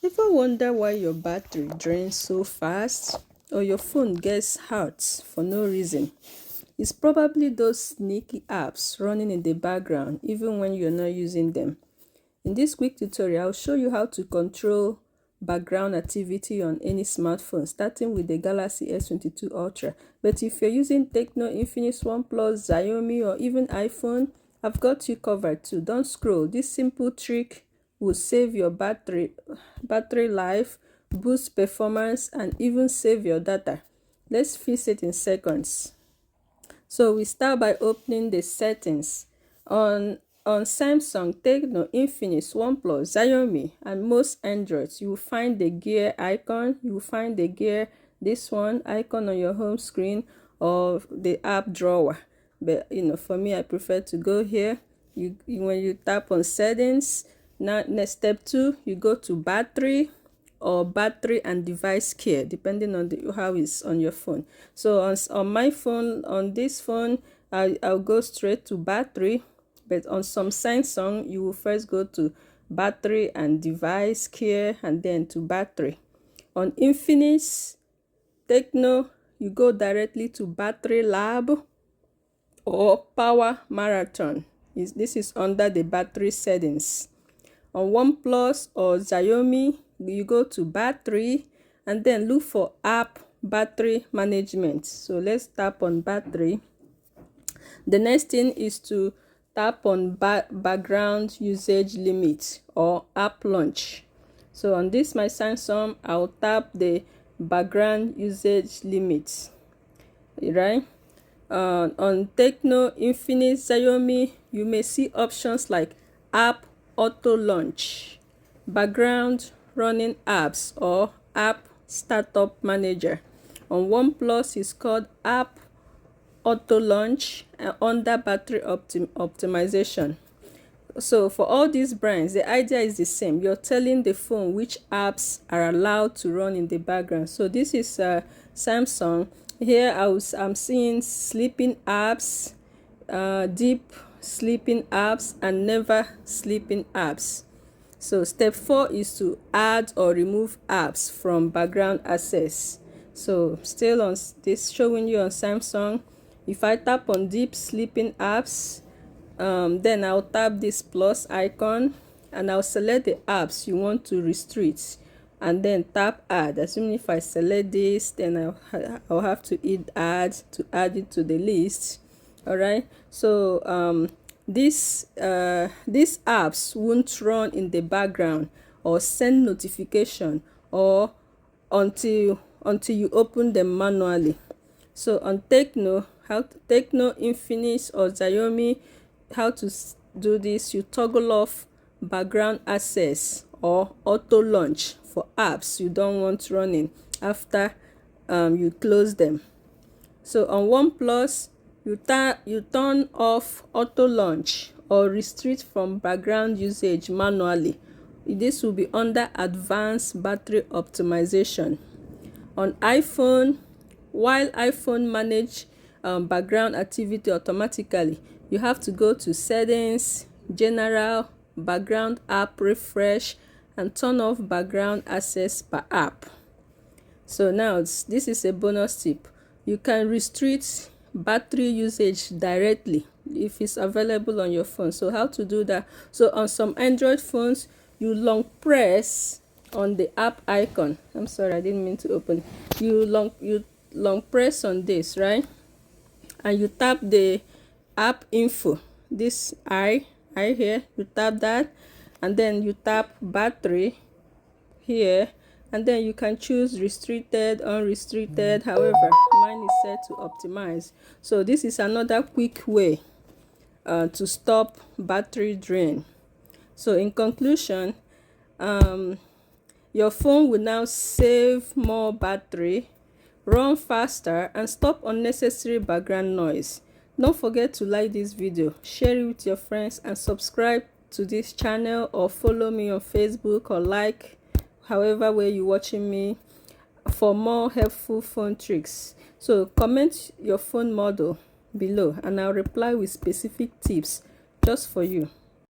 Ever wonder why your battery drains so fast or your phone gets hot for no reason? It's probably those sneaky apps running in the background even when you're not using them. In this quick tutorial, I'll show you how to control background activity on any smartphone, starting with the Galaxy S22 Ultra. But if you're using Tecno, Infinix, OnePlus, Xiaomi, or even iPhone, I've got you covered too. Don't scroll. This simple trick will save your battery life, boost performance, and even save your data. Let's fix it in seconds. So we start by opening the settings. On Samsung, Tecno, Infinix, OnePlus, Xiaomi, and most Androids, you will find the gear icon. You will find the gear, this one icon on your home screen, or the app drawer. But for me, I prefer to go here. When you tap on settings, now next step 2, you go to battery or battery and device care, depending on how it's on your phone. So on my phone, on this phone, I'll go straight to battery. But on some Samsung, you will first go to battery and device care and then to battery. On Infinix, Tecno, you go directly to battery lab or power marathon. This is under the battery settings. On OnePlus or Xiaomi, you go to battery and then look for app battery management. So let's tap on battery. The next thing is to tap on background usage limit or app launch. So on this my Samsung, I'll tap the background usage limit, right? On Tecno, Infinix, Xiaomi, you may see options like app auto launch, background running apps, or app startup manager. On OnePlus, it's called app auto launch under battery optimization. So for all these brands, the idea is the same. You're telling the phone which apps are allowed to run in the background. So this is Samsung. Here I'm seeing sleeping apps, deep sleeping apps, and never sleeping apps. So step 4 is to add or remove apps from background access. So still on this, showing you on Samsung. If I tap on deep sleeping apps, then I'll tap this plus icon and I'll select the apps you want to restrict and then tap add. Assuming if I select this, then I'll have to hit add to add it to the list. All right, so these apps won't run in the background or send notification or until you open them manually. So on Tecno, Infinix, or Xiaomi, how to do this: you toggle off background access or auto launch for apps you don't want running after you close them. So on OnePlus, you turn off auto launch or restrict from background usage manually. This will be under advanced battery optimization. On iPhone, while iPhone manage background activity automatically, you have to go to settings, general, background app refresh, and turn off background access per app. So now this is a bonus tip. You can restrict battery usage directly if it's available on your phone. So how to do that? So on some Android phones, you long press on the app icon. I'm sorry, I didn't mean to open. You long press on this, right? And you tap the app info. This I here, you tap that, and then you tap battery here, and then you can choose restricted, unrestricted. However, mine is set to optimize. So this is another quick way to stop battery drain. So in conclusion, your phone will now save more battery, run faster, and stop unnecessary background noise. Don't forget to like this video, share it with your friends, and subscribe to this channel, or follow me on Facebook, or like however way you're watching me, for more helpful phone tricks. So comment your phone model below and I'll reply with specific tips just for you.